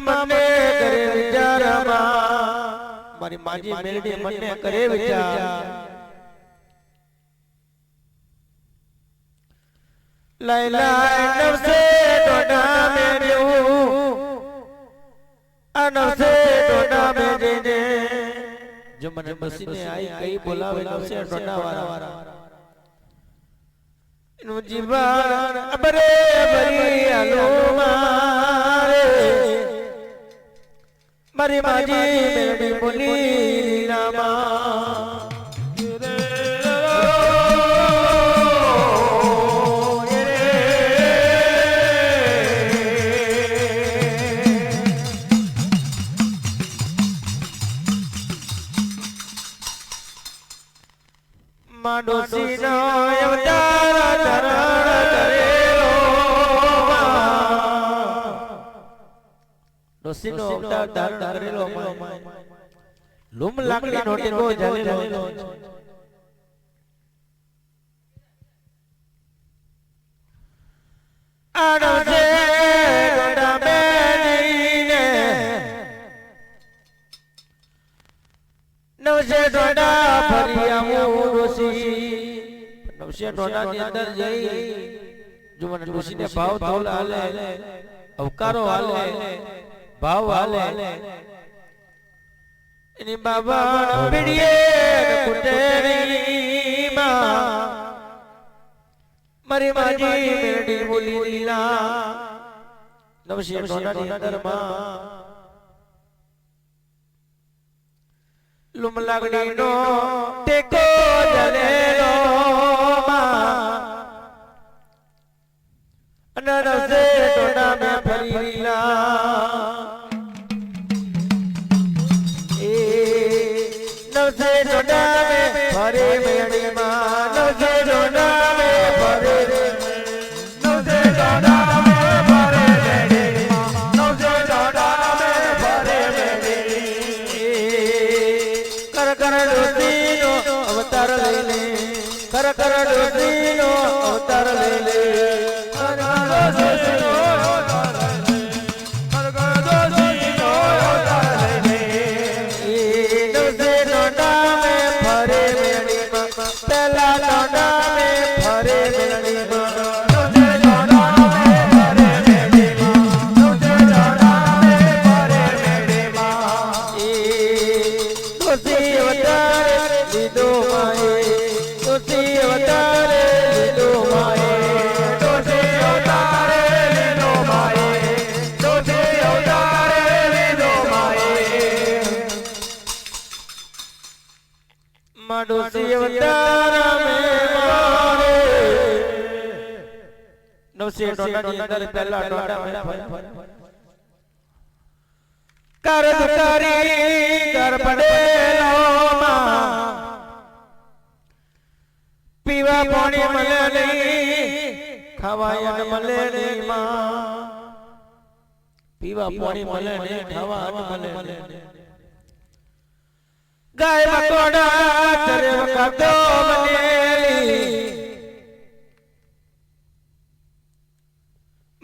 મને કરે વિચારમાં મારી માજી મેલડી મને કરે વિચાર લાઈ લાઈ નવસે ડોડા મેર્યું આ નવસે ડોડા મેરીને જો મને બસીને આઈ કઈ બોલાવે નવસે ડોડા વાળા નું જીવન અબરે બરી આલો મારે મારી માજી મેલડી બોલી રામા ડોસી નો અવતાર ધરણ કરેલો ડોસી નો અવતાર ધારણ કરેલો લૂમ લાકડી નો ટેકો ઝાલેલો આડસે ડોડા મેલીને નવસે ડોડા ફરી આવું નવસે ડોડા ની અંદર જઈ જો મને ડોસી ને ભાવ તોલ હાલે અવકારો હાલે ભાવ હાલે એની બાબા પીડીએ કુટેરી માં મારી માજી મેલડી બોલી લીલા નવસે ડોડા ની અંદર માં લૂમ લાગડી નો ટેકો જલેલો નરસે ડોડા મે ફરીલા એ નરસે ડોડા મે ફરે મેળી માં નરસે ડોડા મે ફરે નરસે ડોડા મે ફરે મેળી માં નરસે ડોડા મે ફરે મેળી કર કર ડોસી નો અવતાર લઈ લે કર કર ડોસી નો અવતાર લઈ લે ડોસી અવતાર મે મારે નવસે ડોડા ની અંદર પહેલા ડોડા મે કર દુકારી કર પડેલો માં પીવા પાણી મળે નહીં ખાવાય મળે નહીં માં પીવા પાણી મળે નહીં ખાવા મળે નહીં ગાય મકોડા ચરે વખતો બનેલી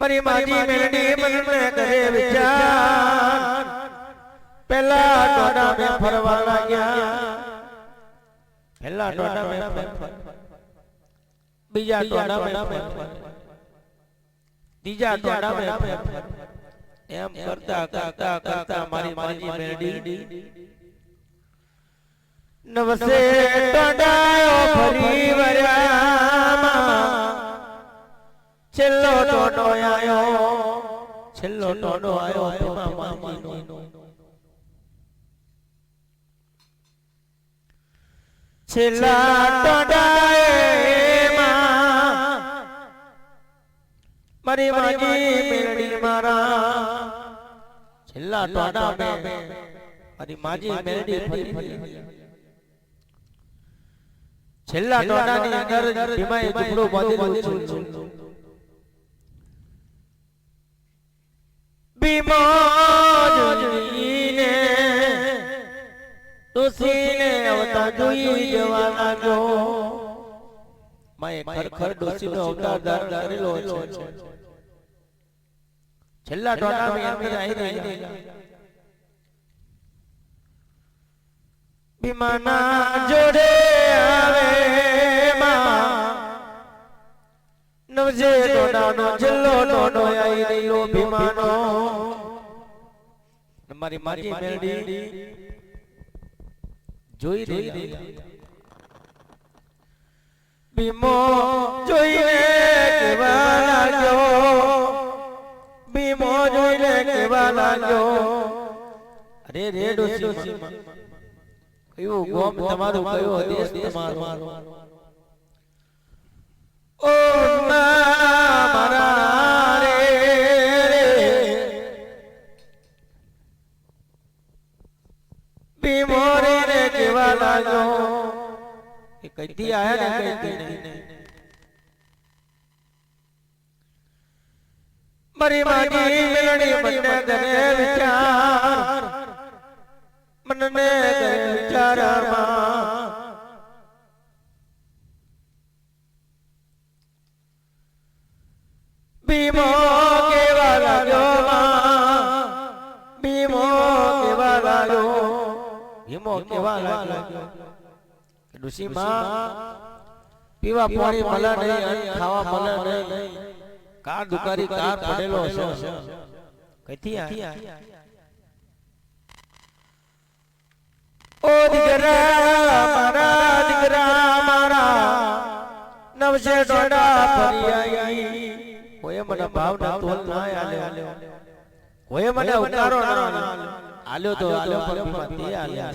મારી માજી મેલડી મને કરે વિચાર પહેલા ડોડા મે ફરવા લાગ્યા પહેલા ડોડા મે બીજા ડોડા મે ત્રીજા ડોડા મે એમ કરતા કરતા કરતા મારી માજી મેલડી નવસે ડોડાયો ફરી વર્યામાં છેલ્લો ડોડો આયો ભીમા માજીનો છેલ્લા ડોડાએમાં મારી માજી મેલડી મારા છેલ્લા ડોડા મે મારી માજી મેલડી ફરી છેલ્લા ડોડા ની અંદર ભીમાએ ઝૂંપડું બાંધેલું છે ભીમા જોઈને ડોસીને અવતાર જોઈ જવા લાગ્યો માએ ખરખર ડોસીનો અવતાર ધારણ કરેલો છે છેલ્લા ટોળામાં અંદર આવી રહી ભીમાના જોડે આવે માં નવજે ટોળાનો છેલ્લો ટોળો આવી રહ્યો ભીમાનો મારી માજી મેલડી જોઈ રહી ભીમો જોઈને કેવા લાગ્યો ભીમો જોઈને કેવા લાગ્યો અરે રે ડોસી કયો ગોમ તમારું કયો દેશ તમારો ઓ મારા રે ભીમો રે કેવા લાગ્યો એ કઈથી આયા ને કઈથી નહીં મારી માજી મેલડી મને કરે વિચાર મને કરે વિચારમાં ભીમો કેવા લાગ્યો માં ભીમો કેવા લાગ્યો ભીમો કેવા લાગ્યો ડુસી માં પીવા પાણી મળે નહીં ખાવા મળે નહીં કાર દુકારી કાર પડેલો છે કઈથી આ ઓ દીકરા મારા નવસે ડોડા ફરી આવી કોઈ મને ભાવ ના તોલ ના આલ્યો કોઈ મને ઉતારો ના આલ્યો તો આલ્યો પણ તે આલ્યો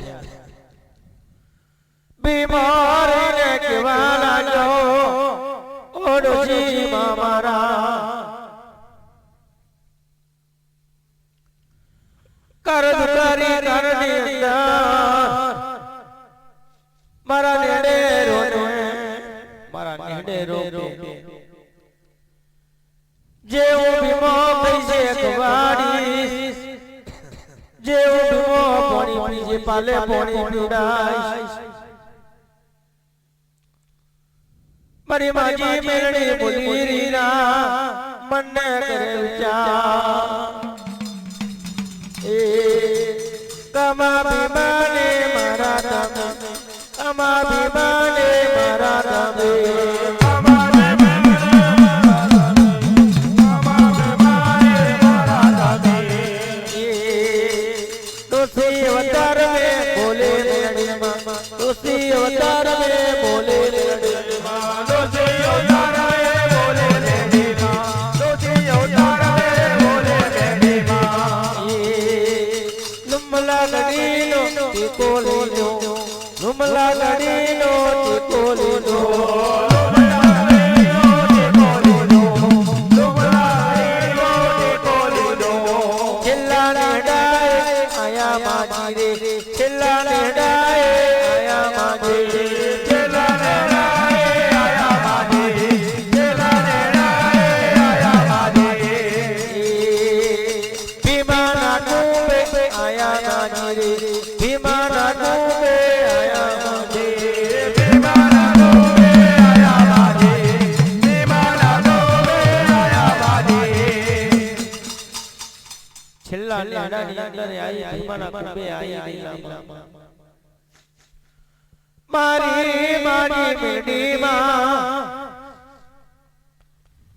બીમાર ને કેવા લાગ્યો ઓડોજી મારા કર દુકારી કરની અંદર મારા નેડે રોને જેવો ભીમો પૈસે કવાડી જેવો ભીમો પાણી પીજે પાલે પાણી પીડાય મારી માજી મેલડી બોલી રીના મને કરે વિચાર એ કમા ભીમાને મારા તમે કમા ભીમાને મારા તમે तुसी अवतार में बोले मेरी माँ तुसी अवतार में बोले मेरी माँ तुसी अवतार में बोले मेरी माँ तुसी अवतार में बोले मेरी माँ नुमला गडीनो टिकोलीनो नुमला गडीनो टिकोलीनो છેલ્લા નેડાએ આયા માજી છેલ્લા નેડાએ આયા માજી છેલ્લા નેડાએ આયા માજી ભીમાના કુંભે આયા માજી ભીમાના કુંભે આયા માજી ભીમાના કુંભે આયા માજી ભીમાના કુંભે આયા માજી છેલ્લા નેડાની અંદર આઈ ભીમાના કુંભે આઈ મારી મારી મેડી માં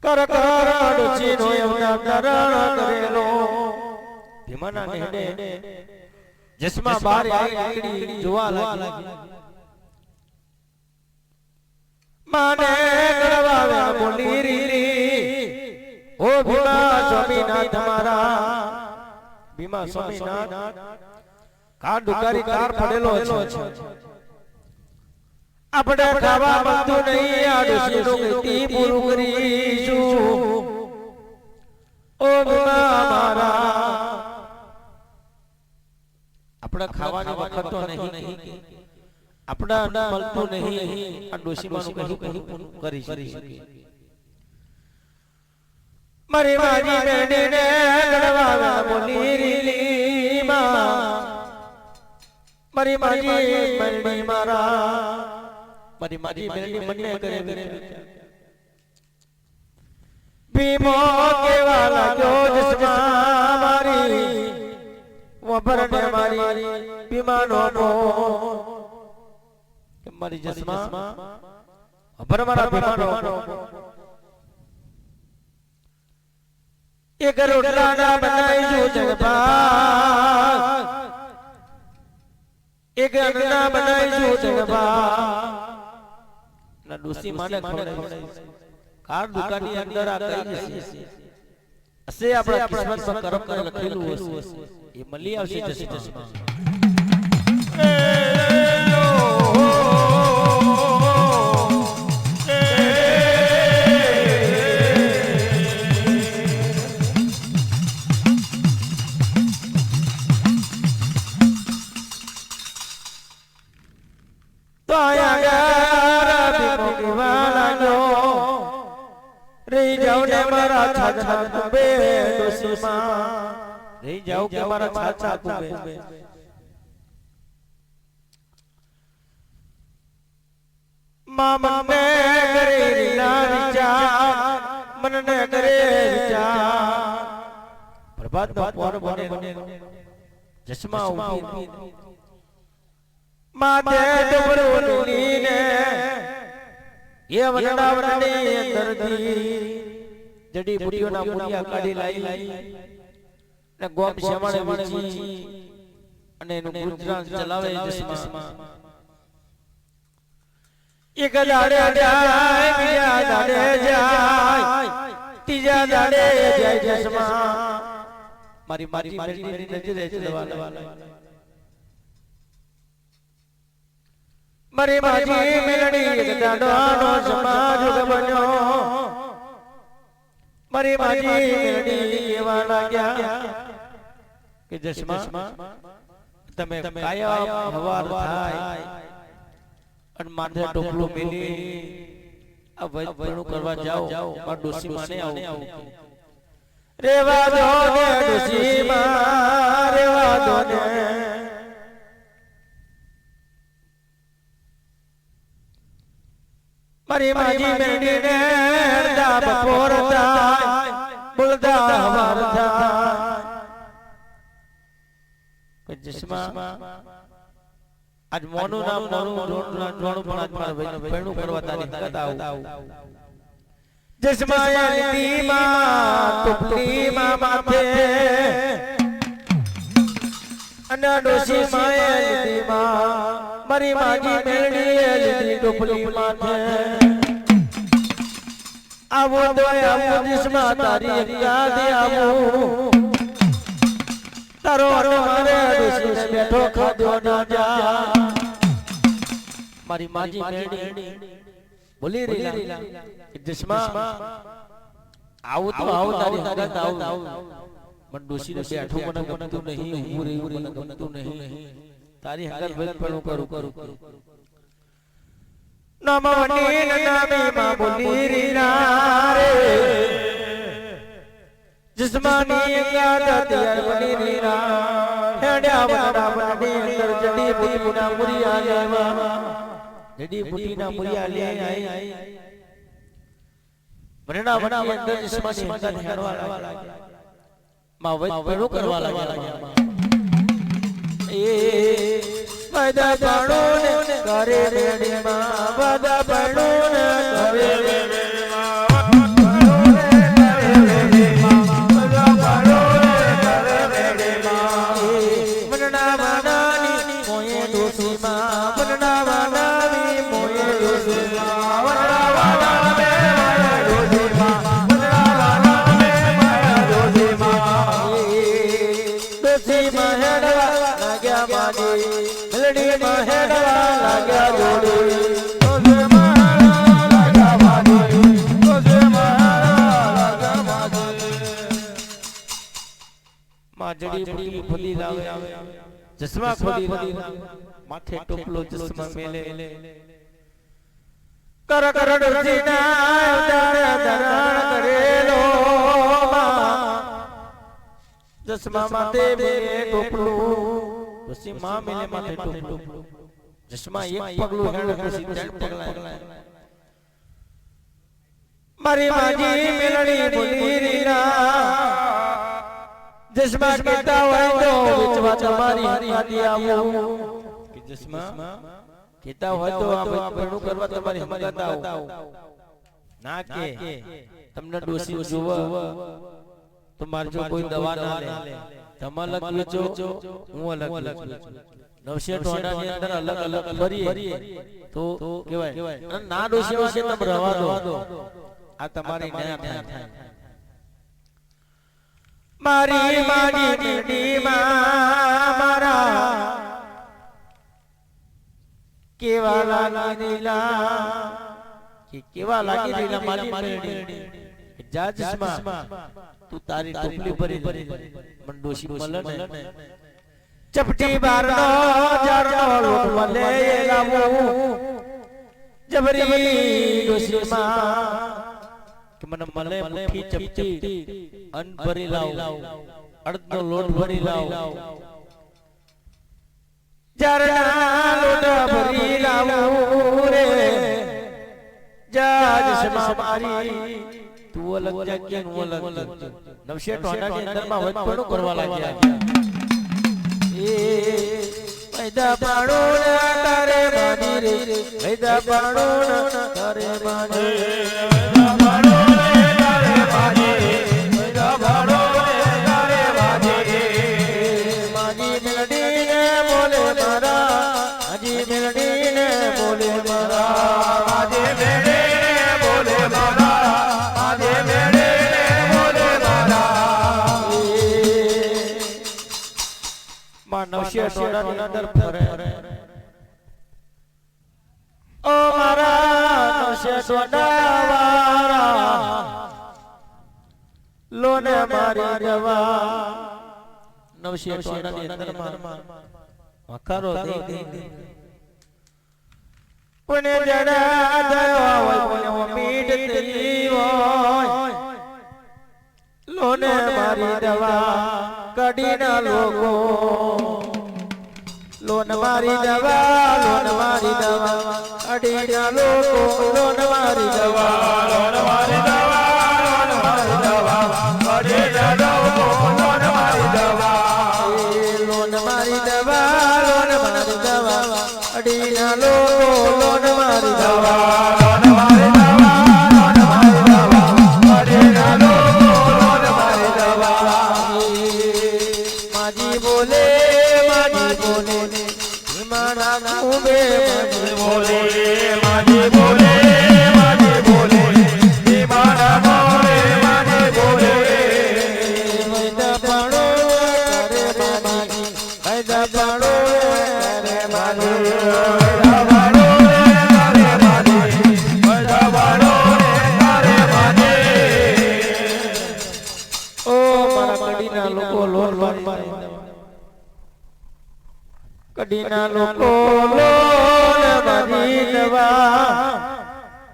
કર કર ડુચીનો અવતાર કરેલો ભીમાના નેડે જસમાં બાર આઈ નીકળી જોવા લાગી માને ગળવાવે બોલી રીરી ઓ ભીમા સ્વામીનાથ મારા ભીમા સ્વામીનાથ કાર દુકારી કાર પડેલો છે આપણે ખાવા મળતું નહીં આ ડોશીનું કીધી પૂરું કરીશું ઓ ભીમા મારા આપણે ખાવાની વખત તો નહીં આપણે મળતું નહીં આ ડોશીમાનું કશું પૂરું કરી શકીએ મારી માજી બેડીને ગળવા બોલી રીલી માં મારી માજી મેલડી મારા મારી માજી મેલડી મને કરે ભીમો કેવા લાગ્યો જસમાં ઓફર ને મારી પીમાનો મો કે મારી જસમા ઓફર મારા પીમાનો એક રોટલા ના બનાવીશું જગભા એક અન્ના બનાવીશું જગભા ના ડોસી માને ખવડાવીશું કાર દુકાનની અંદર આ કઈ જશે અસે આપણા કિસ્મતમાં કર્મ પર લખેલું હશે એ મળી આવશે જસમા રહી જાઓ કે મારા છાછા કુબે મામા ને કરે રીના વિચાર મનને કરે વિચાર પ્રભાત નો પોર બને જસમા ઉભી માતે ડબરો નીને એ વનડાવરની અંદરથી જડી બુટીઓના મુરિયા કાઢી લાઈ ને ગોમ શમાણે વીચી અને એનું ગુજરાન ચલાવે જસમા એક દાડે જાય બીજા દાડે જાય ત્રીજા દાડે જાય જસમા મારી મારી મારી નજરે ચલવા મારી માજી મેલડી એક દાડોનો સમાજ બન્યો મારી માજી મેલડી કેવા લાગ્યા કે જસમા તમે કાયા હવાર થાય અને માથે ટોપલું મેલી આ વૈપણું કરવા જાઓ માર ડોસી માને આવું રેવા દો ને ડોસી માં રેવા દો ને મારી માજી મેલડી ને દા બપોર થાય બોલદા હવાર થાય કે જસમા આજ મોનું નામ મોનું જોણું પણ આજ મારા ભણું કરવા તારી હકત આવું જસમા યાલી માં ટુપલી માં માથે અને ડોસી માં યાલી માં મારી માજી મેલડી યાલી ટુપલી માથે આવો તો આવો જસમા તારી યાદ આવો તારો મારે ડોસી બેઠો ખાધો ના જા મારી માજી મેલડી બોલી રેલા જસમા આવું તો આવું તારી હકત આવું મન ડોસી ને બેઠો મને ગમતું નહીં ઊભું રહેવું મને ગમતું નહીં તારી હકત વેલ પણ કરું નામ વની નામે માં બોલી રેલા રે જસમાની ગાત યાર બની રેલા હેડ્યા વડા બની અંદર જડી બુટીના મુરિયા લેવા જડી બુટીના મુરિયા લે આઈ વડા વડા અંદર જસમાની ગાત હેડવા લાગ્યા માં વૈપણું કરવા લાગ્યા એ વાદા પાણો ને કરે રેડી માં વાદા પાણો ને કરે રેડી માં જડી બુટી ખોલી લાવે જસમા ખોલી માથે ટોપલો જસમા મેલે કર કર ડોસી ના ધરણ કરેલો જસમા માથે મેલે ટોપલું ડોસી માં મેલે માથે ટોપલું જસમા એક પગલું હેડે ડોસી ત્રણ પગલા મારી માજી મેલડી બોલી રીના જસમાં કહેતા હોય તો વેચવા તમારી હાથી આવું કે જસમાં કહેતા હોય તો આપણું કરવા તમારી હિંમત આવો ના કે તમને ડોસી જોવો તો માર જો કોઈ દવા ના લે તમે અલગ વેચો હું અલગ વેચું નવશે ટોણાની અંદર અલગ અલગ ફરીએ તો કહેવાય ના ડોસી તમે રવા દો આ તમારી ન્યાય થાય મારી મારી મેડી મારા કેવા લાગી લીલા કેવા લાગી લીલા મારી મેડી જાજમાં તું તારી ટોપલી ભરી મન ડોશી મળે ને ચપટી બારનો જારનો લોટ મળે લાવું જબરી ડોશીમાં કે મને મળે મુઠ્ઠી ચપટી અન ભરી લાવ અડધનો લોટ ભરી લાવ જારના લોટ ભરી લાવું રે જાજ સમા મારી તું અલગ જાગ્યા હું અલગ નવશે ટોણાની અંદરમાં વચપણું કરવા લાગ્યા એ વૈદા પાડો તારે માની રે વૈદા પાડો તારે માની નવશે ટોણાની અંદર ફરે ઓ મારા નવશે ટોણાવાળા લોને મારી જવા નવશે ટોણાની અંદર મખારો દે કોને જડા દયા હોય કોને મીઠ થઈ હોય લોને મારી દવા કડીના લોકો લોન મારી દવા કડીના લોકો લોન મારી દવા કડીના લોકો લોન મારી દવા કડીના લોકો લોન મારી દવા કડીના લોકો લોન મારી દવા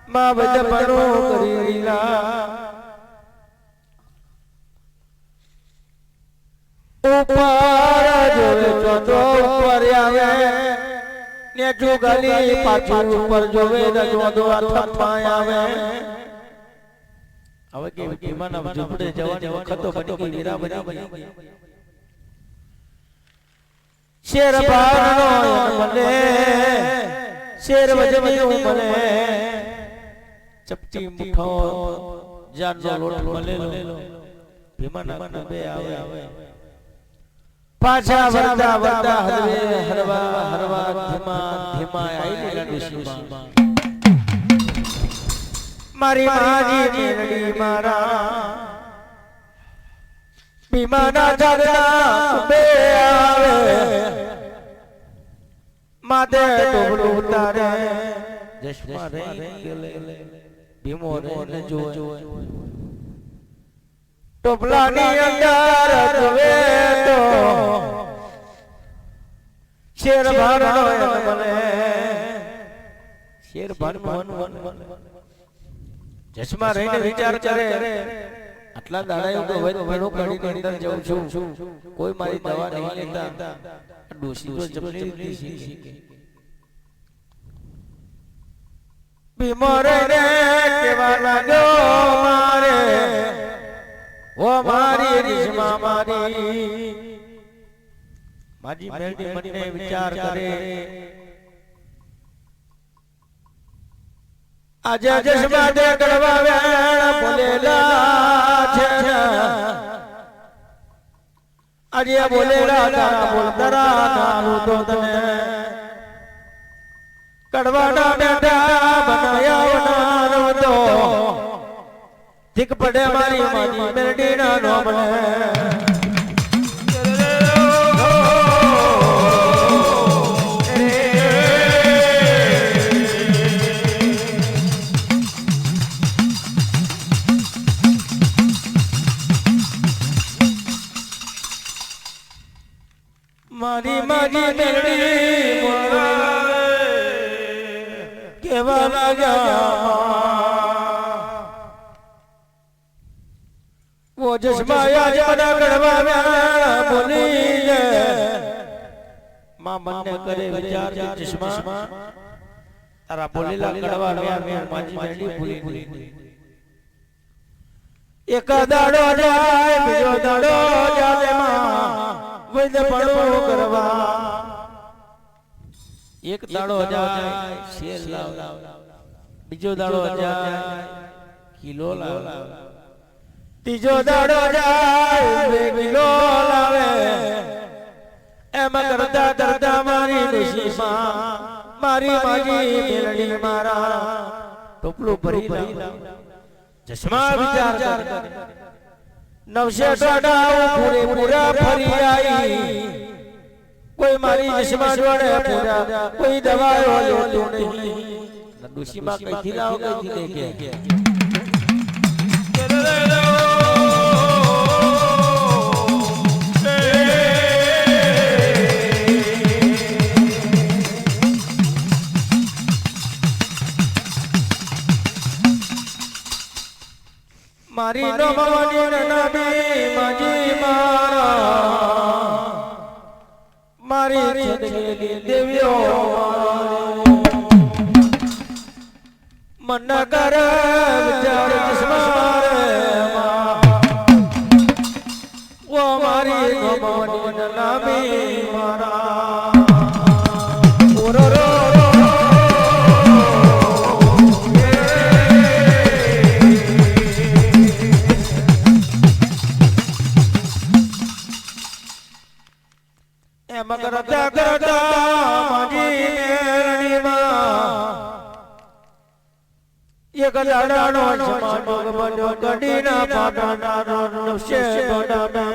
માં બજપરો કરીલા ઉપર જોવે ચોથો ઉપર આવે ને જુગલી પાછું ઉપર જોવે ને જોદો હાથમાં આવે હવે કે વિમાનના ઝૂંપડે જવાની વખત તો બની ગઈ વીરા બની શેર બારનો મને શેર વજમીનું મને ચપટી મુઠો જાનનો લોટ મળેલો ભીમાના કુબે આવે પાછા વરદા હરવા ધીમા આઈ ડોશીમાં મારી માજી મેરડી મારા ભીમાના જાગના બે આવે માથે ટોપલું ઉતારે જશમાં રહી ગલે ભીમો ને જોવે ટોપલાની અંદર જોવે તો શેર ભારનો મને શેર ભારનો જશમાં રહીને વિચાર કરે આટલા દાડા એવું તો હોય ભેડો કાઢીને અંદર જાઉં છું કોઈ મારી દવા નહીં લેતા ડોશી તો જબલી દીધી બીમાર રે કેવા લાગ્યો મારે ઓ મારી રીસમાં મારી માજી મેલડી મને વિચાર કરે આજે જશમાં દે કરવા વેણ બોલેલા છે આજે બોલેલા તારા બોલતરા નાનું તો તને કડવાના બેટા બનાયા વનારો તો ઠીક પડે મારી માજી મેલડી ના નો બને મારી માજી મેલડી કેવા લાગ્યા वो जसमाया जमना गड़वा बोली ले मां मन ने करे विचार जसमा तारा बोलेला गड़वा में माजी मेलडी भूली एक दाड़ो जाए बीजो दाड़ो जाए मां वैद पड़ो करवा एक दाड़ो जाए शेर लाव बीजो दाड़ो जाए किलो लाव तीजो दाड़ो जाए 2 किलो लावे एम करता करता मारी नसीबा मारी माजी मेलडी मारा टोपलो भरी लाव चश्मा विचार कर नवशे टोड़ा पूरे पूरा फरी आई कोई मारी चश्मा जोड़े पूरा कोई दवाओ लो नहीं नसीबा कैथी लाओ कैथी लेके मारी नो भवानी नबी माजी मारा मारी छदगेली देवियो मन कर विचार चश्मा वो मारी नो भवानी नबी मारा करता करता माजी मेलडी मां एक दाड़ो समानो बनो कडीना पाटाना नवशे टोड़ा में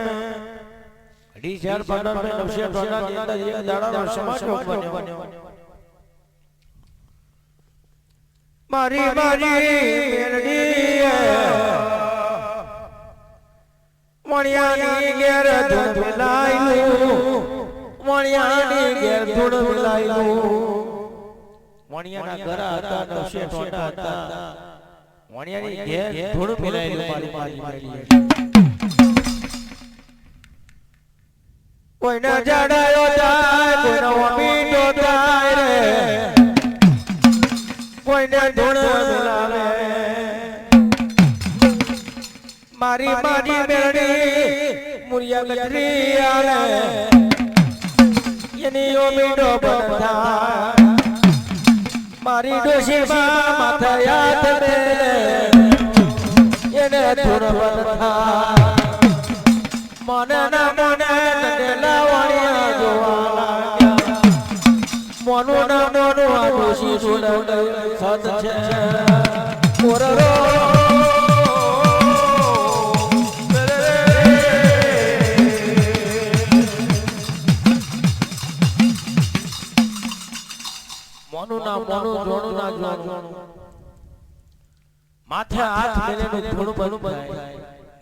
कडी चार पाटा में नवशे टोड़ा के अंदर एक दाड़ो समानो बनो मारी मारी मेलडी मणियानी घेर धुन मिलायू मणियानी घेर धूड़ मिलायू मणियाना घरा હતા નવશે ટોટા હતા મણિયાની ઘેર ધૂળ મિલાયેલું મારી મારી કોઈને જડાયો જાય કોઈનો મીઠો થાય રે કોઈને ધૂળ મિલાવે મારી મારી મેલડી મુરિયા ગજરી આલે યની ઓ મીઠો બંધા મારી ડોશીમાં માથા યાદ મેલે એને ધૂળ બંધા મને ના મને તને લાવણિયા જોવા લાગ્યા મોનું ના મોનું આ ડોશી ધૂળ સત છે ઓરરો મોનું ના જોણું માથે હાથ મેલેને ધૂળ બંધ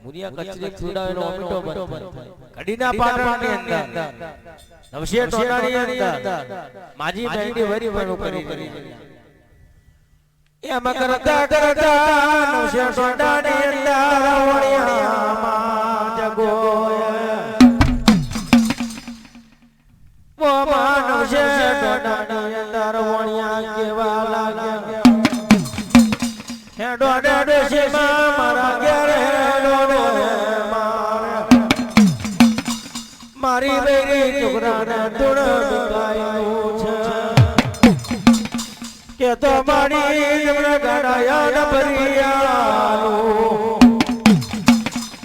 મુરિયા કચરી છોડાવેલો ઓમીટો બંધ કડીના પાટણની અંદર નવશે ટોડાની અંદર માજી મેલડી વરી વણું કરી એમ કરતા કરતા નવશે ટોડાની અંદર વણિયામાં જગોય વો માનવ છે ટોડાની અંદર વણિયા કેવા લાગ્યા હેડો ડેડો છે મારા ઘરે ડોડો મારા ધૂળ વિકાયું છે કે તો મારી જમણા ગાડાયા ભરિયાલું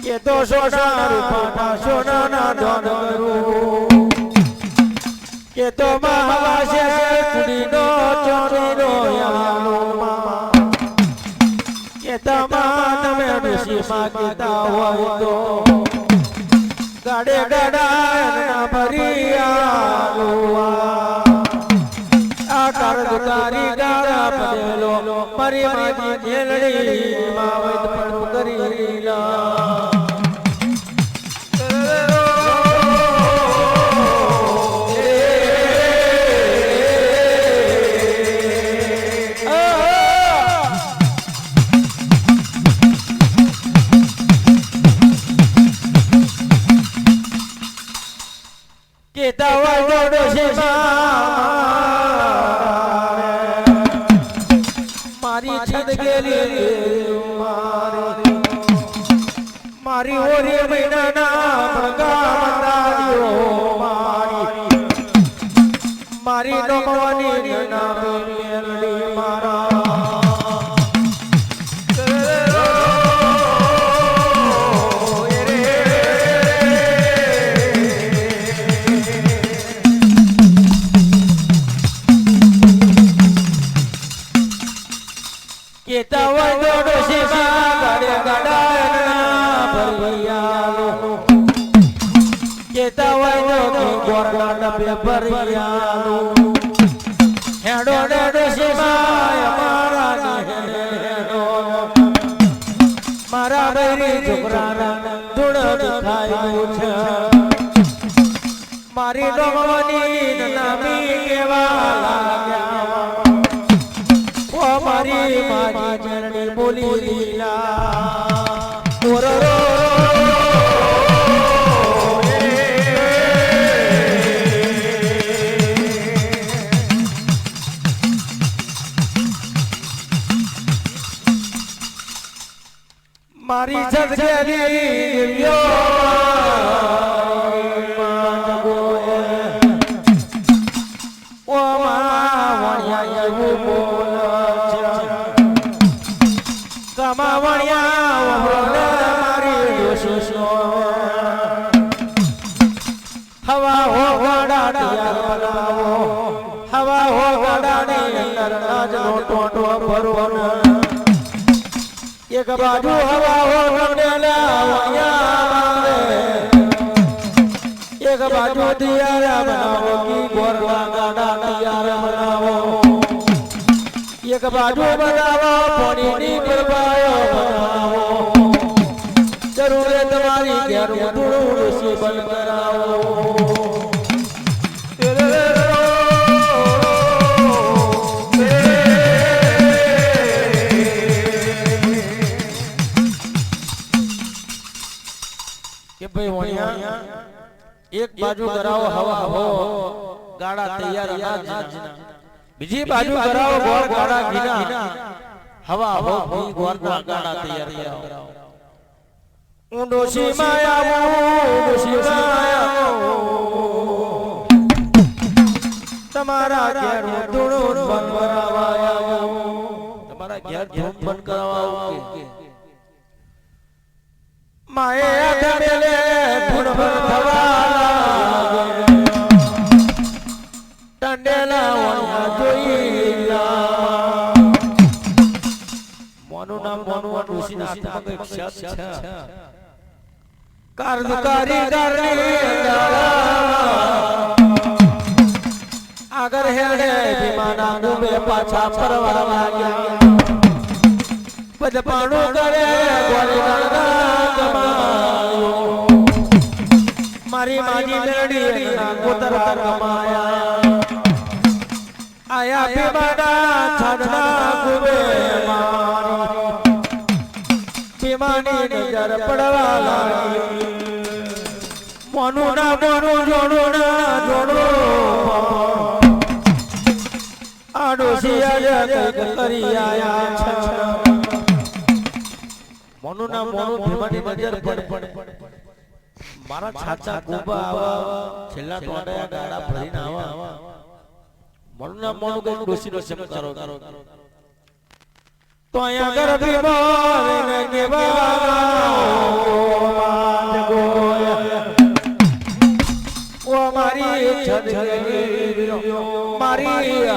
કે તો સોના રૂપાના સોનાના ધન કરું કે તો મહાવાસે કુડીનો ચોરીનો યાલો કે તમા તમે ઋષિમાં કીધા હોય તો ગાડે ગાડા ભરિયાલો આ કારગુકારી ગાડા પડેલો મારી મારી જેલડી માં વૈદ પણ કરી લા કે દવા જોડો છે મારી છત ગેલી મારી ઓરી મહિનાના ભગામતાડીઓ મારી નમવાની નામ મેલડી મારા કે તવા જોડો છે ગાડે ગાડા ભરિયાલો કે તવા જોડો ગોરડા ડબે ભરિયાલો હેડો હેડો છે મારા હેડો મારા બૈરી છોકરાના ધૂળ દેખાયું છે મારી ડોમવાની નામી કેવા લાગ્યા મારી મારી જરણી બોલી લીલા ઓરો મારી સદગેરી ઓ મા વણિયા એવું બોલ હવા હો ગાડા તૈયાર બનાવો હવા હો ગાડાની અંદર નાજનો ટોટો ભરવાનો એક બાજુ હવા હો ગંડેલા એક બાજુ તૈયાર બનાવો કી ગોરવા ગાડા તૈયાર બનાવો એક બાજુ બનાવો પાણીની પ્રભાયો બનાવો જરૂર તમારી ઘેર ધૂળ ઋષિ બંધ કરાવો કે ભાઈ વણિયા એક બાજુ કરાવો હવા હો ગાડા તૈયાર અનાજના બીજી બાજુ કરાવો ગોળ ગાડા ઘીના હવા હો ઘી ગોળના ગાડા તૈયાર કરાવો ઊંડોશી માયા તમારા ઘેર ધૂળ બંધ કરાવાયા તમારા ઘેર ધૂળ બંધ કરાવાઓ માયા ધમેલે ધૂળ બંધ થવા લાગે ટંડેલા વણિયા જોઈલા મોનું નામ મોનું ઋષિના આત્મા કઈ ક્ષત છે કારદુકારી કરણી આગળ હેડે વિમાના ડૂબે પાછા ફરવા લાગ્યા પદપાણું કરે ગોળના કમાયો મારી માજી મેરડી ના કોતરા કમાયા આયા વિમાના છાડના ડૂબે મારી વિમાની નજર પડવા લાગી મોનું ના મોનું જોડું ના જોડું આડોશી આયા કઈક કરી આયા છે મોનું ના મોનું ભીમાની નજર પડે મારા છાચા કુંભા આવા છેલ્લા ટોડા ગાડા ભરીને આવા મણું ના મણું કઈ ડોસીનો ચમકારો તો અહીંયા ગરબી મારીને કેવા ઓ મારી છદ મારી